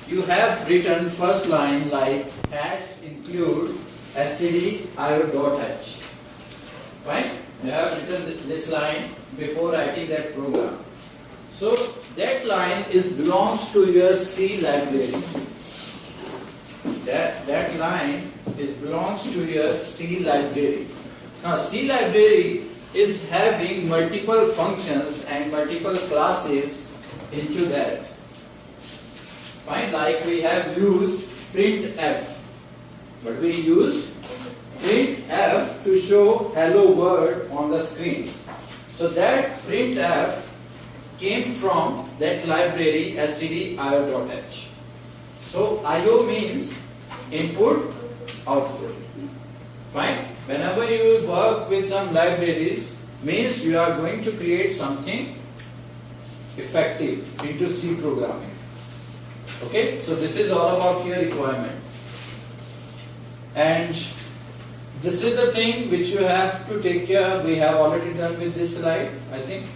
You have written first line like hash include stdio.h. Right? You have written this line before writing that program. So that line belongs to your C library. That line belongs to your C library. Now C library is having multiple functions and multiple classes into that. Fine, like we have used printf. But we used printf to show hello world on the screen. So that printf came from that library stdio.h. So IO means input, output. Fine. Whenever you work with some libraries, means you are going to create something effective into C programming. Okay, so this is all about your requirement. And this is the thing which you have to take care. We have already done with this slide, I think.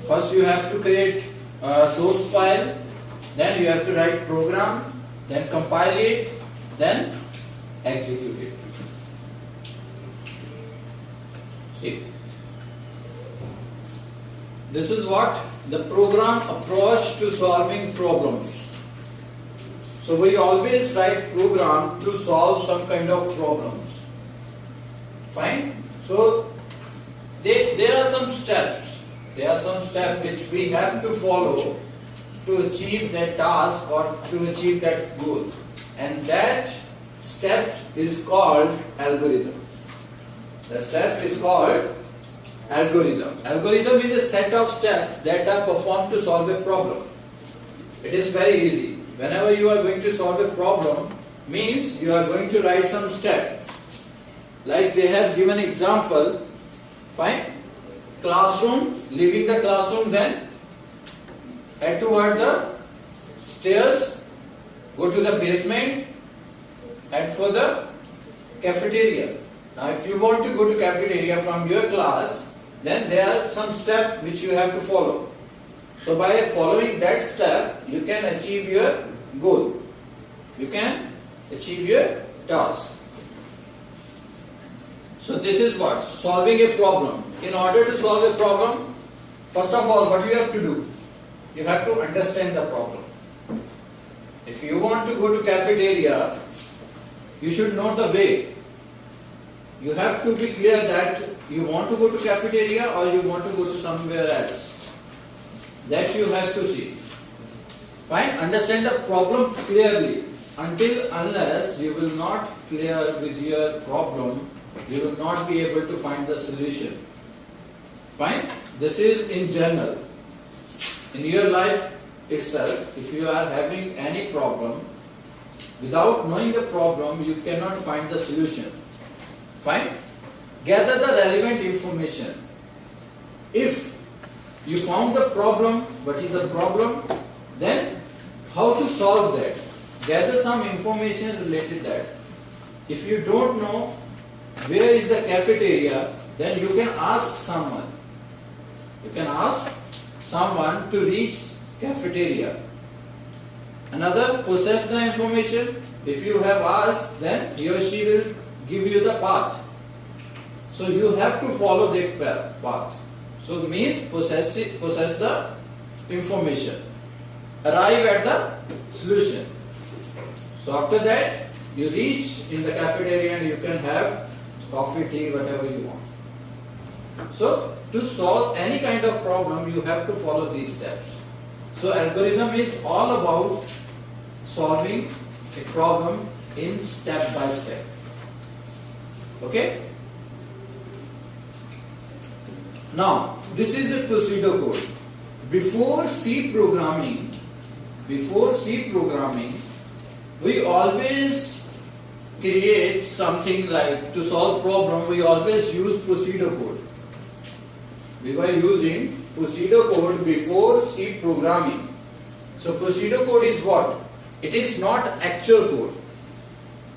First you have to create a source file, then you have to write program, then compile it, then execute it. See, this is what the program approach to solving problems. So we always write program to solve some kind of problems. Fine. So there are some steps. There are some steps which we have to follow to achieve that task or to achieve that goal. And that step is called algorithm. The step is called algorithm. Algorithm is a set of steps that are performed to solve a problem. It is very easy. Whenever you are going to solve a problem, means you are going to write some steps. Like they have given example, fine, classroom, leaving the classroom, then head toward the stairs, go to the basement, head for the cafeteria. Now if you want to go to cafeteria from your class, then there are some steps which you have to follow. So by following that step, you can achieve your goal. You can achieve your task. So this is what? Solving a problem. In order to solve a problem, first of all, what you have to do? You have to understand the problem. If you want to go to cafeteria, you should know the way. You have to be clear that you want to go to cafeteria or you want to go to somewhere else. That you have to see. Fine? Understand the problem clearly. Unless you will not clear with your problem, you will not be able to find the solution. Fine? This is in general. In your life itself, if you are having any problem, without knowing the problem, you cannot find the solution. Fine? Gather the relevant information. If you found the problem, what is the problem, then how to solve that? Gather some information related to that. If you don't know where is the cafeteria, then you can ask someone. You can ask someone to reach cafeteria. Another, possess the information. If you have asked, then he or she will give you the path. So you have to follow that path. So it means possess the information. Arrive at the solution. So after that, you reach in the cafeteria and you can have coffee, tea, whatever you want. So to solve any kind of problem, you have to follow these steps. So algorithm is all about solving a problem in step by step. Okay? Now, this is a pseudo code. Before C programming, we always create something like, to solve problem, we always use pseudo code. We were using pseudo code before C programming. So pseudo code is what? It is not actual code.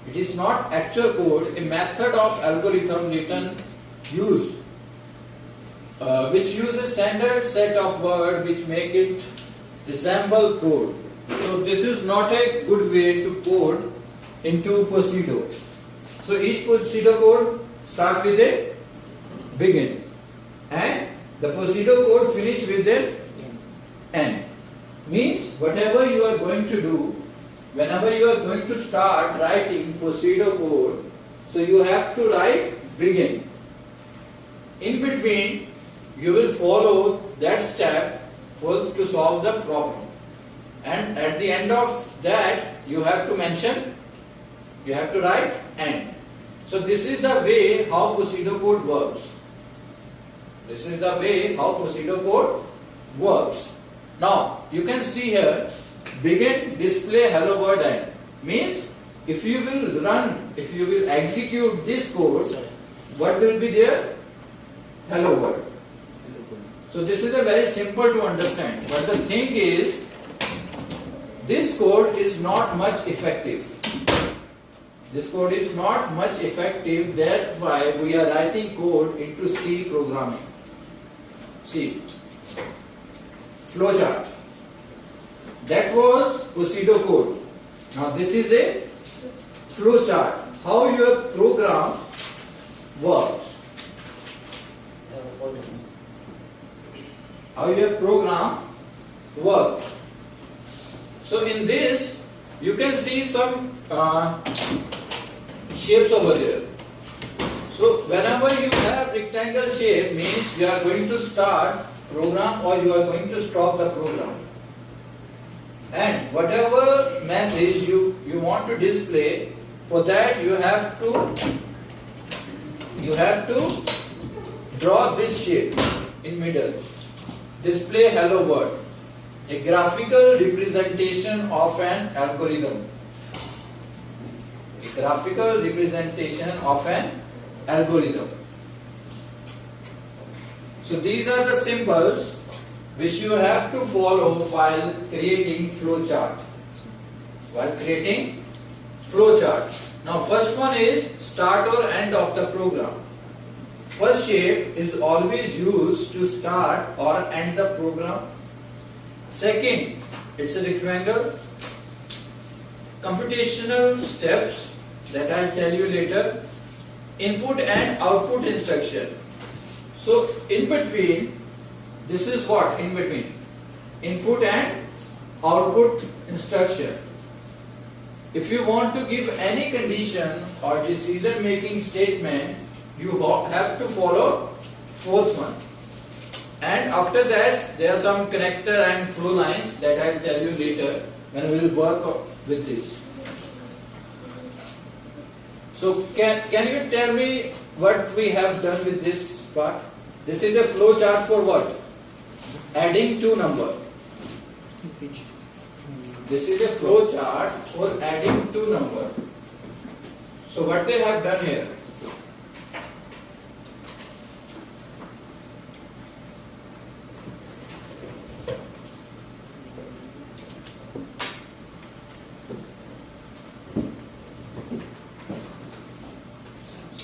It is not actual code, a method of algorithm written which use a standard set of words which make it resemble code. So So this is not a good way to code into pseudo. So each pseudo code start with a begin, and the pseudo code finish with a end. Means whatever you are going to do, whenever you are going to start writing pseudo code, so you have to write begin. In between, you will follow that step to solve the problem. And at the end of that, you have to mention, you have to write end. So this is the way how pseudo code works. This is the way how pseudo code works. Now, you can see here, begin display hello world end. Means, if you will run, if you will execute this code, what will be there? Hello world. So this is a very simple to understand. But the thing is, this code is not much effective. This code is not much effective. That's why we are writing code into C programming. See, flowchart. That was pseudo code. Now this is a flowchart. How your program works. How your program works. So in this, you can see some shapes over there. So whenever you have rectangle shape, means you are going to start program or you are going to stop the program. And whatever message you want to display, for that you have to draw this shape in middle. Display hello world. A graphical representation of an algorithm. A graphical representation of an algorithm. So these are the symbols which you have to follow while creating flowchart. While creating flowchart. Now first one is start or end of the program. First shape is always used to start or end the program. Second, it's a rectangle. Computational steps that I'll tell you later. Input and output instruction. So in between, this is what in between? Input and output instruction. If you want to give any condition or decision making statement, you have to follow fourth one. And after that, there are some connector and flow lines that I'll tell you later when we will work with this. So can you tell me what we have done with this part? This is a flow chart for what? Adding two numbers. This is a flow chart for adding two numbers. So what they have done here?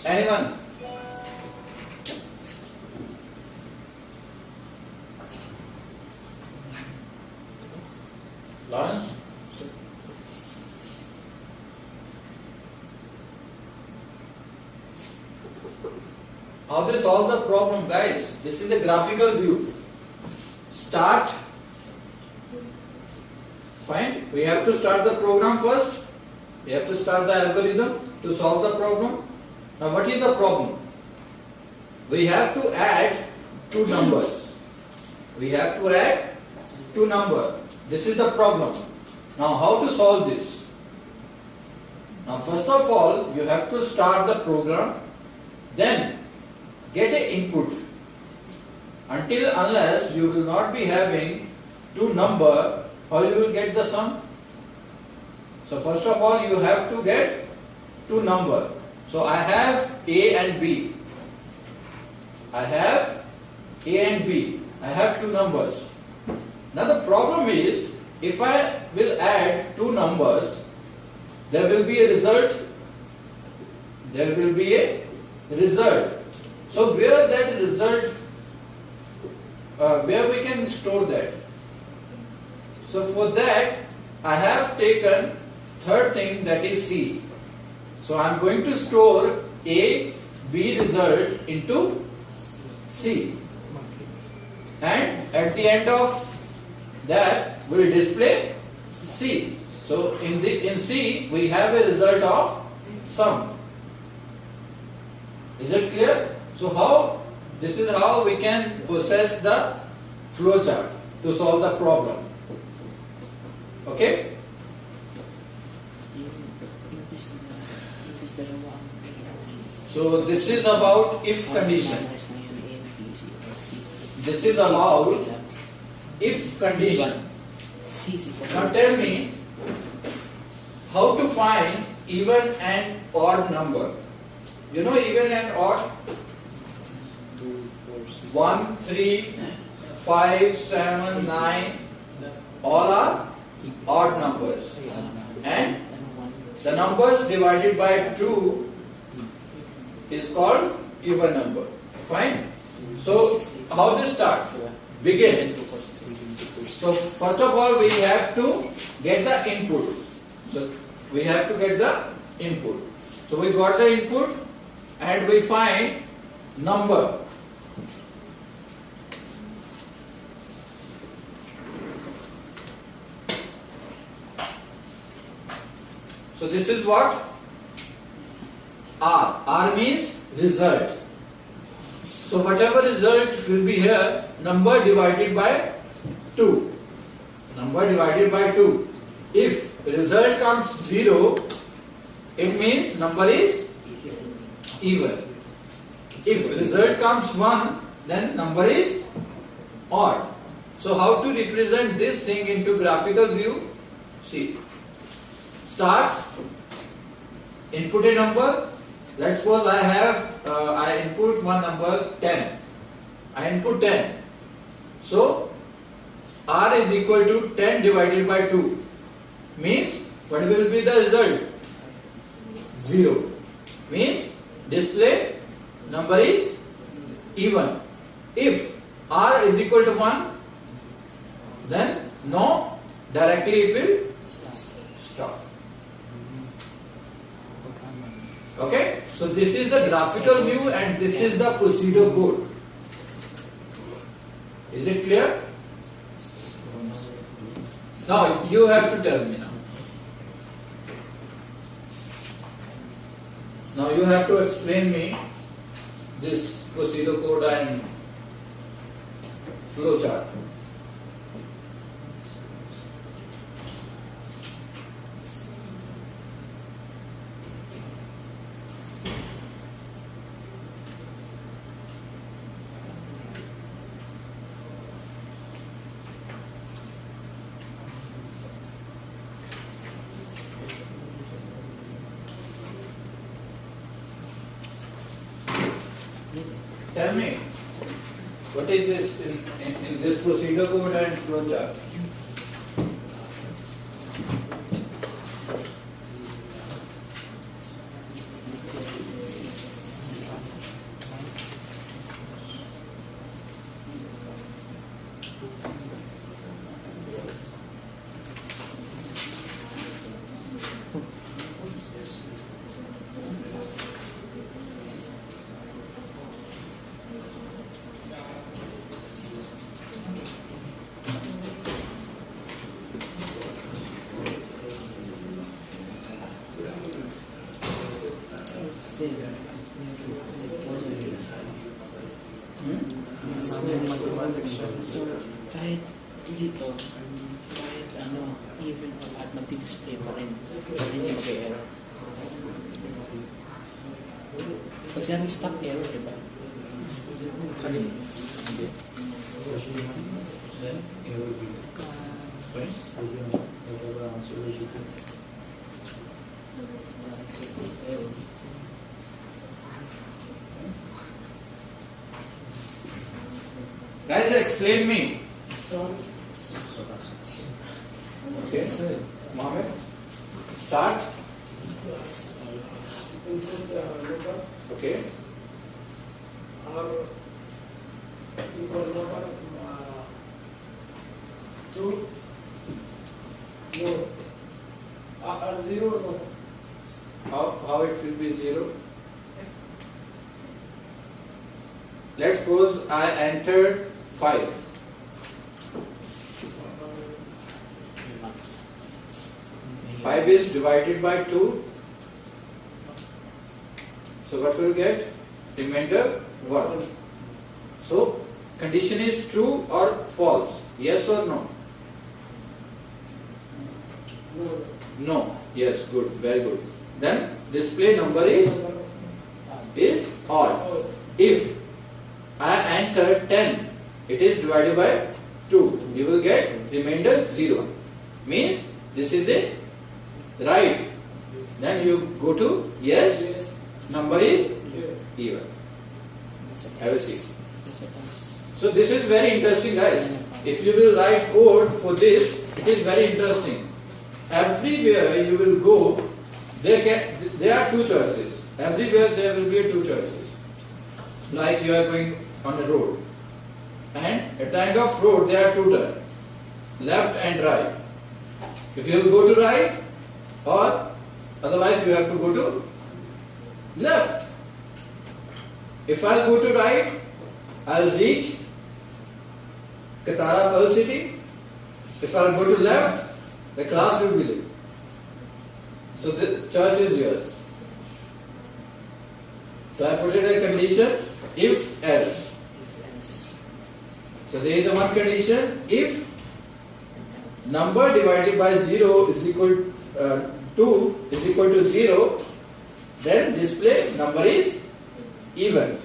Anyone? Lawrence? How they solve the problem, guys? This is a graphical view. Start. Fine. We have to start the program first. We have to start the algorithm to solve the problem. Now what is the problem? We have to add two numbers. We have to add two numbers. This is the problem. Now how to solve this? Now first of all, you have to start the program, then get an input. Unless you will not be having two numbers, how you will get the sum? So first of all, you have to get two numbers. So I have A and B. I have A and B. I have two numbers. Now the problem is, if I will add two numbers, there will be a result. There will be a result. So where that result, where we can store that? So for that, I have taken third thing, that is C. So I am going to store A, B result into C. And at the end of that we will display C. So in C we have a result of sum. Is it clear? So this is how we can process the flowchart to solve the problem. Okay? So this is about if condition. This is about if condition. Now tell me how to find even and odd number. You know even and odd? 1, 3, 5, 7, 9, all are odd numbers. And the numbers divided by 2 is called even number. Fine? So how this start? Begin. So first of all we have to get the input. So we have to get the input. So we got the input and we find number. So this is what? R. R means result. So whatever result will be here, number divided by 2. Number divided by 2. If result comes 0, it means number is even. If result comes 1, then number is odd. So how to represent this thing into graphical view? See. Start, input a number. Let's suppose I input one number 10. I input 10. So R is equal to 10 divided by 2. Means what will be the result? 0. Means display number is even. If R is equal to 1, then no, directly it will stop. Okay, so this is the graphical view and this is the procedure code. Is it clear? Now you have to tell me now. Now you have to explain me this procedure code and flow chart. Tell me, what is this in this procedure code and flow chart? Kasama yung magawa. So, kahit dito, kahit even or odd, magdi-display pa rin. Pag hindi mag-error. Pag sinabing stop error, di ba? Kanina. Hindi. Guys, explain me. Okay, Mohammed, start. Okay. No. Zero, no. How it will be 0? Let's suppose I entered 5. Lima. 5 is divided by 2. So what will get? Remainder 1. So condition is true or false? Yes or no? No. No. Yes, good, very good. Then display number is odd. If I enter 10, it is divided by 2. You will get remainder 0. Means this is a right. Then you go to yes, Yes. number is Yeah. even. Nasa Have a taas. seat. Nasa taas. So this is very interesting, guys. If you will write code for this, it is very interesting. Everywhere you will go, there are two choices. Everywhere there will be two choices. Like you are going on a road, and at the end of road there are two turns, left and right. If you will go to right, or otherwise you have to go to left. If I go to right, I will reach Katara Pearl City. If I will go to left, the class will be late. So the choice is yours. So I put it a condition, if else. If else. So there is a one condition, if number divided by 0 is equal 2 is equal to 0, then display number is even.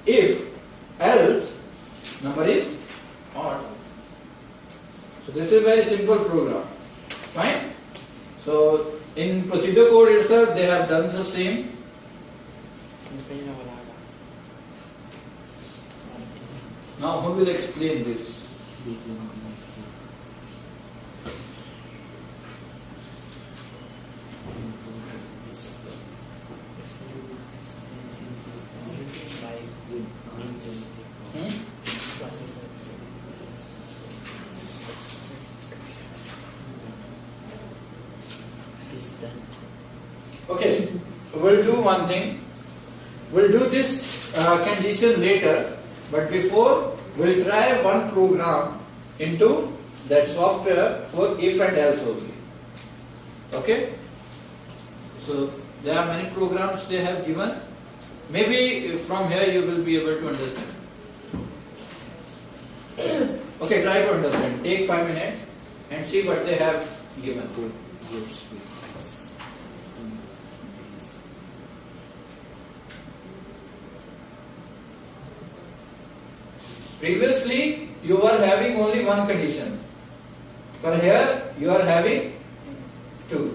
If else, number is odd. So this is a very simple program. Fine? So in procedure code itself they have done the same. Ano pa yun na wala ka? Now who will explain this? Is done. Okay, we'll do one thing. We'll do this condition later, but before we'll try one program into that software for if and else only. Okay? So there are many programs they have given. Maybe from here you will be able to understand. Okay, try to understand. Take 5 minutes and see what they have given. Previously, you were having only one condition, but here you are having two.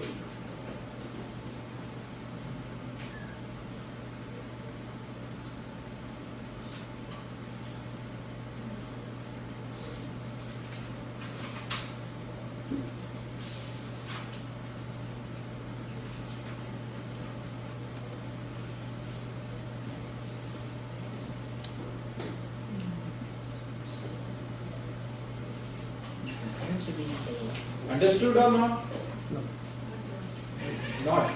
Anong sabihin niya dalawa? Understood or not? Not.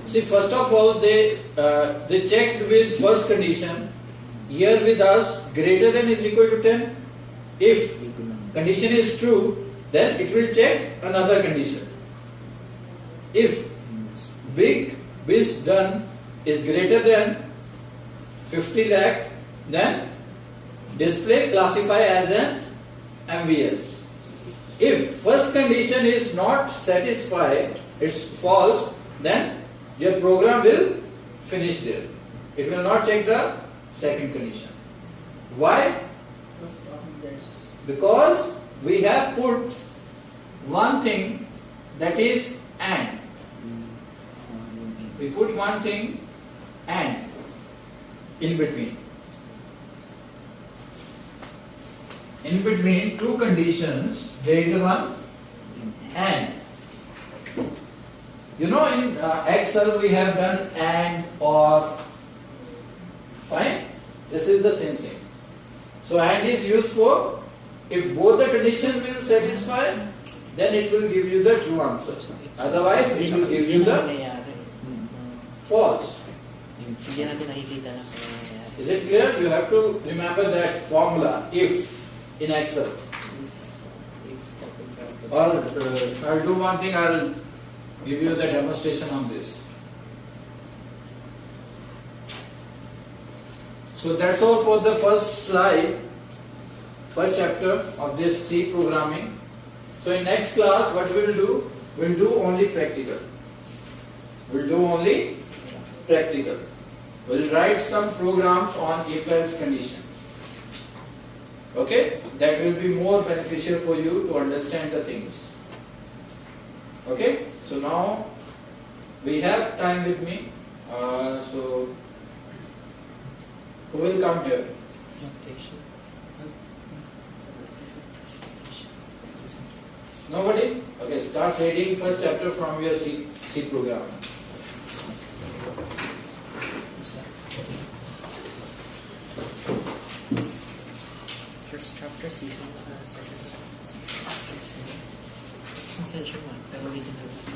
See, first of all, they checked with first condition. Here with us, greater than is equal to 10. If condition is true, then it will check another condition. If big biz done is greater than 50 lakh, then display classify as an MVS. If first condition is not satisfied, it's false, then your program will finish there. It will not check the second condition. Why? Because we have put one thing, that is AND. We put one thing AND in between. In between two conditions, there is one AND. You know, in Excel we have done AND or. Fine? This is the same thing. So and is used for if both the conditions will satisfy, then it will give you the true answer. Otherwise, it will give you Hindi na the nangyayari. false. Hindi natin nakikita na nangyayari. Is it clear? You have to remember that formula if in Excel. Or I'll do one thing. I'll give you the demonstration on this. So that's all for the first slide, first chapter of this C programming. So in next class, what we'll do only practical. We'll do only practical. We'll write some programs on if-else condition. Okay? That will be more beneficial for you to understand the things. Okay? So now we have time with me. So who will come here? Presentation. Nobody? Okay, start reading first chapter from your C program. First chapter, session 1. Pero reading na.